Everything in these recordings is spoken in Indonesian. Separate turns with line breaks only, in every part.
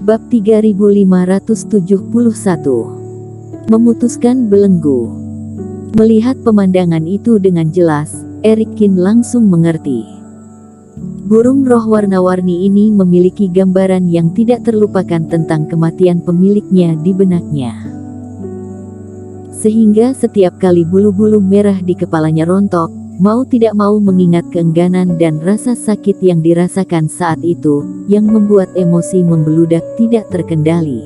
Bab 3571. Memutuskan belenggu. Melihat pemandangan itu dengan jelas, Erikin langsung mengerti. Burung roh warna-warni ini memiliki gambaran yang tidak terlupakan tentang kematian pemiliknya di benaknya. Sehingga setiap kali bulu-bulu merah di kepalanya rontok, mau tidak mau mengingat keengganan dan rasa sakit yang dirasakan saat itu, yang membuat emosi membeludak tidak terkendali.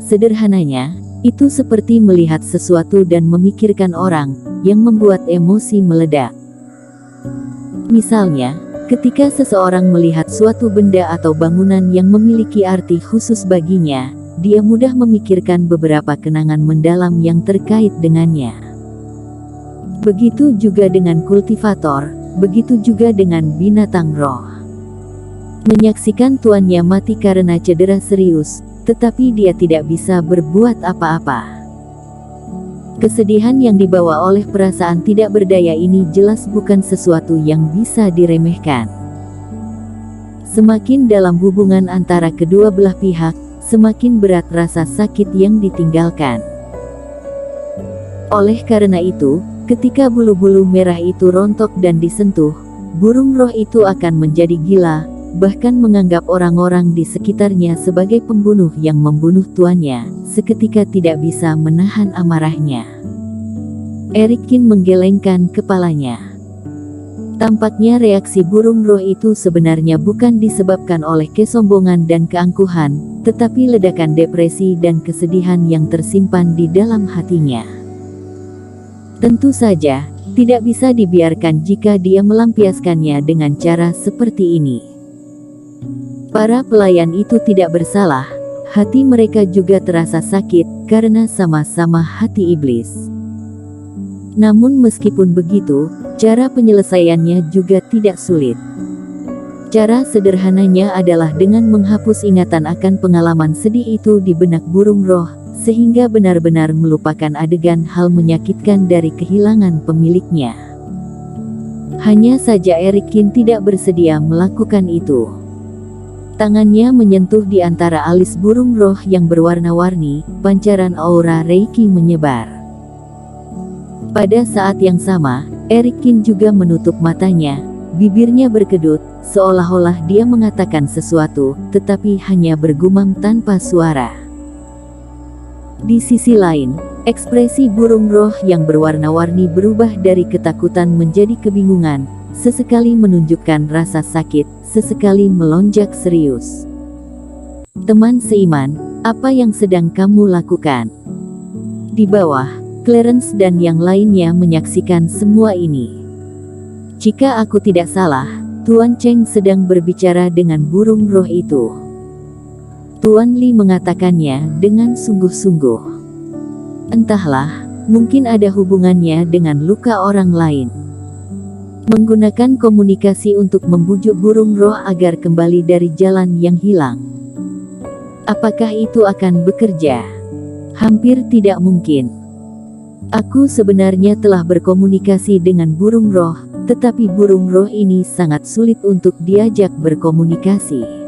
Sederhananya, itu seperti melihat sesuatu dan memikirkan orang, yang membuat emosi meledak. Misalnya, ketika seseorang melihat suatu benda atau bangunan yang memiliki arti khusus baginya, dia mudah memikirkan beberapa kenangan mendalam yang terkait dengannya. Begitu juga dengan kultivator, begitu juga dengan binatang roh. Menyaksikan tuannya mati karena cedera serius, tetapi dia tidak bisa berbuat apa-apa. Kesedihan yang dibawa oleh perasaan tidak berdaya ini jelas bukan sesuatu yang bisa diremehkan. Semakin dalam hubungan antara kedua belah pihak, semakin berat rasa sakit yang ditinggalkan. Oleh karena itu, ketika bulu-bulu merah itu rontok dan disentuh, burung roh itu akan menjadi gila, bahkan menganggap orang-orang di sekitarnya sebagai pembunuh yang membunuh tuannya, seketika tidak bisa menahan amarahnya. Erikin menggelengkan kepalanya. Tampaknya reaksi burung roh itu sebenarnya bukan disebabkan oleh kesombongan dan keangkuhan, tetapi ledakan depresi dan kesedihan yang tersimpan di dalam hatinya. Tentu saja, tidak bisa dibiarkan jika dia melampiaskannya dengan cara seperti ini. Para pelayan itu tidak bersalah, hati mereka juga terasa sakit, karena sama-sama hati iblis. Namun meskipun begitu, cara penyelesaiannya juga tidak sulit. Cara sederhananya adalah dengan menghapus ingatan akan pengalaman sedih itu di benak burung roh, sehingga benar-benar melupakan adegan hal menyakitkan dari kehilangan pemiliknya. Hanya saja Erikin tidak bersedia melakukan itu. Tangannya menyentuh di antara alis burung roh yang berwarna-warni, pancaran aura Reiki menyebar. Pada saat yang sama, Erikin juga menutup matanya, bibirnya berkedut, seolah-olah dia mengatakan sesuatu, tetapi hanya bergumam tanpa suara. Di sisi lain, ekspresi burung roh yang berwarna-warni berubah dari ketakutan menjadi kebingungan, sesekali menunjukkan rasa sakit, sesekali melonjak serius. Teman seiman, apa yang sedang kamu lakukan? Di bawah, Clarence dan yang lainnya menyaksikan semua ini. Jika aku tidak salah, Tuan Cheng sedang berbicara dengan burung roh itu. Tuan Li mengatakannya dengan sungguh-sungguh. Entahlah, mungkin ada hubungannya dengan luka orang lain. Menggunakan komunikasi untuk membujuk burung roh agar kembali dari jalan yang hilang. Apakah itu akan bekerja? Hampir tidak mungkin. Aku sebenarnya telah berkomunikasi dengan burung roh, tetapi burung roh ini sangat sulit untuk diajak berkomunikasi.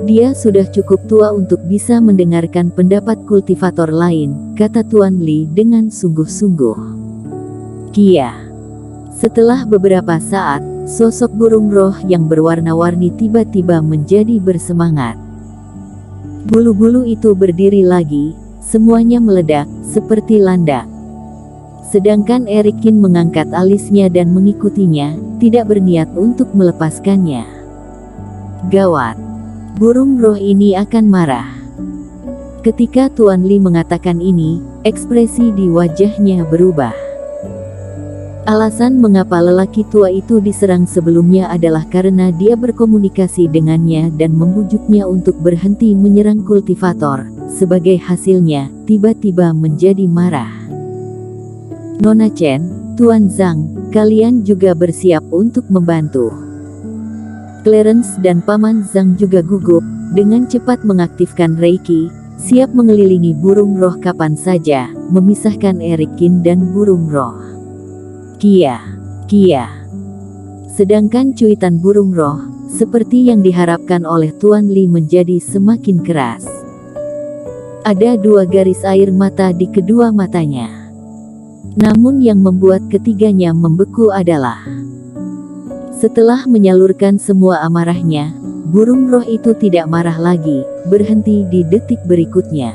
Dia sudah cukup tua untuk bisa mendengarkan pendapat kultivator lain, kata Tuan Li dengan sungguh-sungguh. Kia. Setelah beberapa saat, sosok burung roh yang berwarna-warni tiba-tiba menjadi bersemangat. Bulu-bulu itu berdiri lagi, semuanya meledak, seperti landak. Sedangkan Erikin mengangkat alisnya dan mengikutinya, tidak berniat untuk melepaskannya. Gawat. Burung roh ini akan marah. Ketika Tuan Li mengatakan ini, ekspresi di wajahnya berubah. Alasan mengapa lelaki tua itu diserang sebelumnya adalah karena dia berkomunikasi dengannya dan membujuknya untuk berhenti menyerang kultivator. Sebagai hasilnya, tiba-tiba menjadi marah. Nona Chen, Tuan Zhang, kalian juga bersiap untuk membantu. Clarence dan Paman Zhang juga gugup, dengan cepat mengaktifkan Reiki, siap mengelilingi burung roh kapan saja, memisahkan Erikin dan burung roh. Kia, Kia. Sedangkan cuitan burung roh, seperti yang diharapkan oleh Tuan Li menjadi semakin keras. Ada 2 garis air mata di kedua matanya. Namun yang membuat ketiganya membeku adalah setelah menyalurkan semua amarahnya, burung roh itu tidak marah lagi, berhenti di detik berikutnya.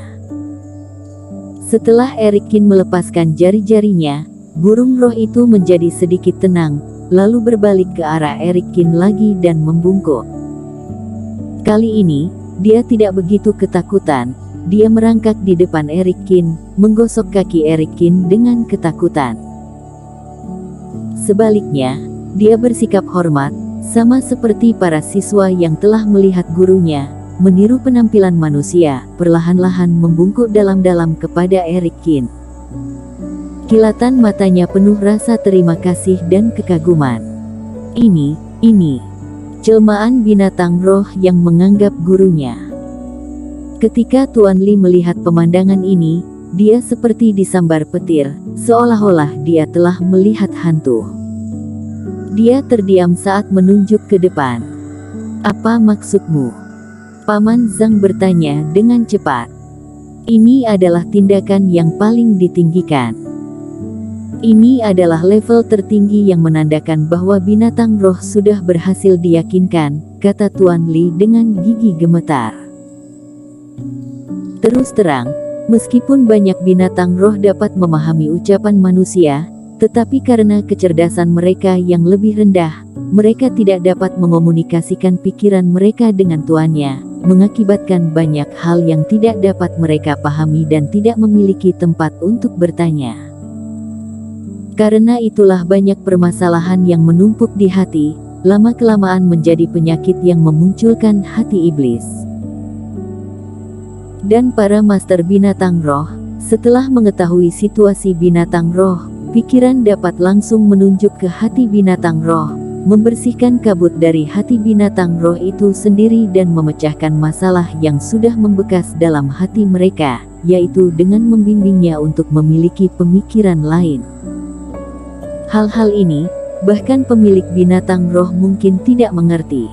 Setelah Erikin melepaskan jari-jarinya, burung roh itu menjadi sedikit tenang, lalu berbalik ke arah Erikin lagi dan membungkuk. Kali ini, dia tidak begitu ketakutan. Dia merangkak di depan Erikin, menggosok kaki Erikin dengan ketakutan. Sebaliknya, dia bersikap hormat, sama seperti para siswa yang telah melihat gurunya meniru penampilan manusia, perlahan-lahan membungkuk dalam-dalam kepada Erikin. Kilatan matanya penuh rasa terima kasih dan kekaguman. Ini jelmaan binatang roh yang menganggap gurunya. Ketika Tuan Li melihat pemandangan ini, dia seperti disambar petir, seolah-olah dia telah melihat hantu. Dia terdiam saat menunjuk ke depan. "Apa maksudmu?" Paman Zhang bertanya dengan cepat. "Ini adalah tindakan yang paling ditinggikan. Ini adalah level tertinggi yang menandakan bahwa binatang roh sudah berhasil diyakinkan," kata Tuan Li dengan gigi gemetar. Terus terang, meskipun banyak binatang roh dapat memahami ucapan manusia, tetapi karena kecerdasan mereka yang lebih rendah, mereka tidak dapat mengomunikasikan pikiran mereka dengan tuannya, mengakibatkan banyak hal yang tidak dapat mereka pahami dan tidak memiliki tempat untuk bertanya. Karena itulah banyak permasalahan yang menumpuk di hati, lama-kelamaan menjadi penyakit yang memunculkan hati iblis. Dan para master binatang roh, setelah mengetahui situasi binatang roh, pikiran dapat langsung menunjuk ke hati binatang roh, membersihkan kabut dari hati binatang roh itu sendiri dan memecahkan masalah yang sudah membekas dalam hati mereka, yaitu dengan membimbingnya untuk memiliki pemikiran lain. Hal-hal ini, bahkan pemilik binatang roh mungkin tidak mengerti.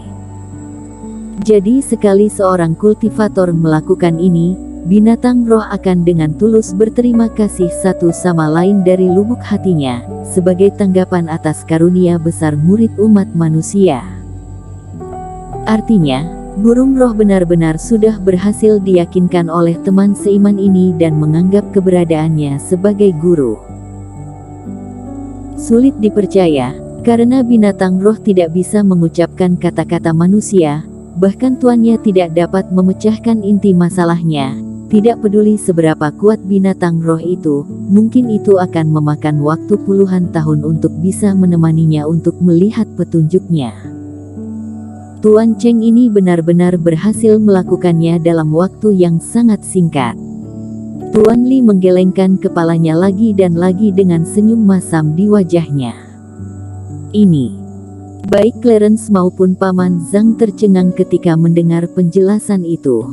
Jadi sekali seorang kultivator melakukan ini, binatang roh akan dengan tulus berterima kasih satu sama lain dari lubuk hatinya, sebagai tanggapan atas karunia besar murid umat manusia. Artinya, burung roh benar-benar sudah berhasil diyakinkan oleh teman seiman ini dan menganggap keberadaannya sebagai guru. Sulit dipercaya, karena binatang roh tidak bisa mengucapkan kata-kata manusia, bahkan tuannya tidak dapat memecahkan inti masalahnya. Tidak peduli seberapa kuat binatang roh itu, mungkin itu akan memakan waktu puluhan tahun untuk bisa menemaninya untuk melihat petunjuknya. Tuan Cheng ini benar-benar berhasil melakukannya dalam waktu yang sangat singkat. Tuan Li menggelengkan kepalanya lagi dan lagi dengan senyum masam di wajahnya. Baik Clarence maupun Paman Zhang tercengang ketika mendengar penjelasan itu.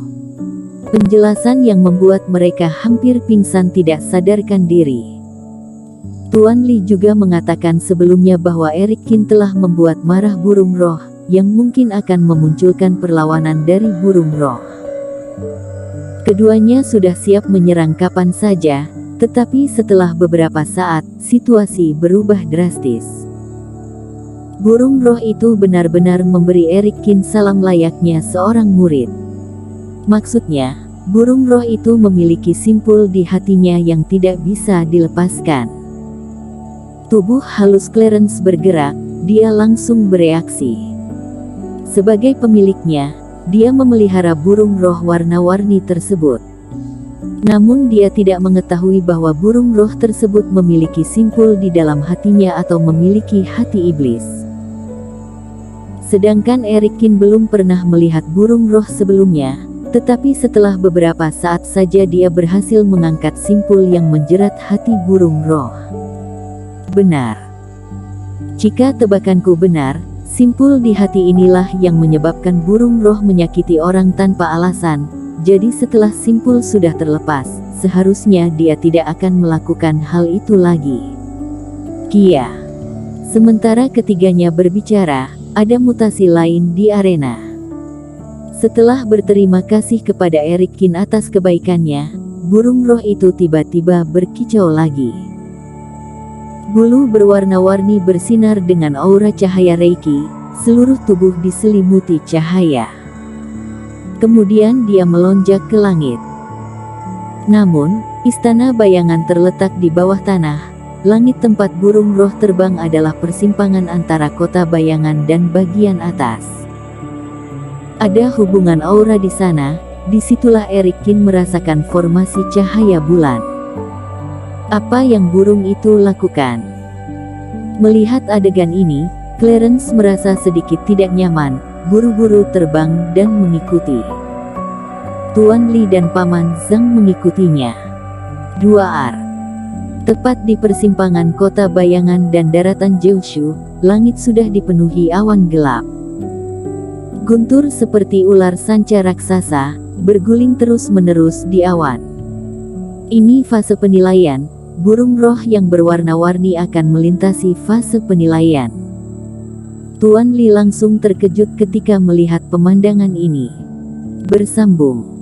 Penjelasan yang membuat mereka hampir pingsan tidak sadarkan diri. Tuan Li juga mengatakan sebelumnya bahwa Erikin telah membuat marah burung roh, yang mungkin akan memunculkan perlawanan dari burung roh. Keduanya sudah siap menyerang kapan saja, tetapi setelah beberapa saat, situasi berubah drastis. Burung roh itu benar-benar memberi Erikin salam layaknya seorang murid. Maksudnya, burung roh itu memiliki simpul di hatinya yang tidak bisa dilepaskan. Tubuh halus Clarence bergerak, dia langsung bereaksi. Sebagai pemiliknya, dia memelihara burung roh warna-warni tersebut. Namun dia tidak mengetahui bahwa burung roh tersebut memiliki simpul di dalam hatinya atau memiliki hati iblis. Sedangkan Erikin belum pernah melihat burung roh sebelumnya, tetapi setelah beberapa saat saja dia berhasil mengangkat simpul yang menjerat hati burung roh. Benar. Jika tebakanku benar, simpul di hati inilah yang menyebabkan burung roh menyakiti orang tanpa alasan. Jadi setelah simpul sudah terlepas, seharusnya dia tidak akan melakukan hal itu lagi. Sementara ketiganya berbicara, ada mutasi lain di arena. Setelah berterima kasih kepada Erikin atas kebaikannya, burung roh itu tiba-tiba berkicau lagi. Bulu berwarna-warni bersinar dengan aura cahaya Reiki, seluruh tubuh diselimuti cahaya. Kemudian dia melonjak ke langit. Namun, istana bayangan terletak di bawah tanah. Langit tempat burung roh terbang adalah persimpangan antara kota bayangan dan bagian atas. Ada hubungan aura di sana, disitulah Erikin merasakan formasi cahaya bulan. Apa yang burung itu lakukan? Melihat adegan ini, Clarence merasa sedikit tidak nyaman, buru-buru terbang dan mengikuti. Tuan Li dan Paman Zhang mengikutinya. 2R. Tepat di persimpangan kota bayangan dan daratan Jiushu, langit sudah dipenuhi awan gelap. Guntur seperti ular sanca raksasa, berguling terus-menerus di awan. Ini fase penilaian, burung roh yang berwarna-warni akan melintasi fase penilaian. Tuan Li langsung terkejut ketika melihat pemandangan ini. Bersambung.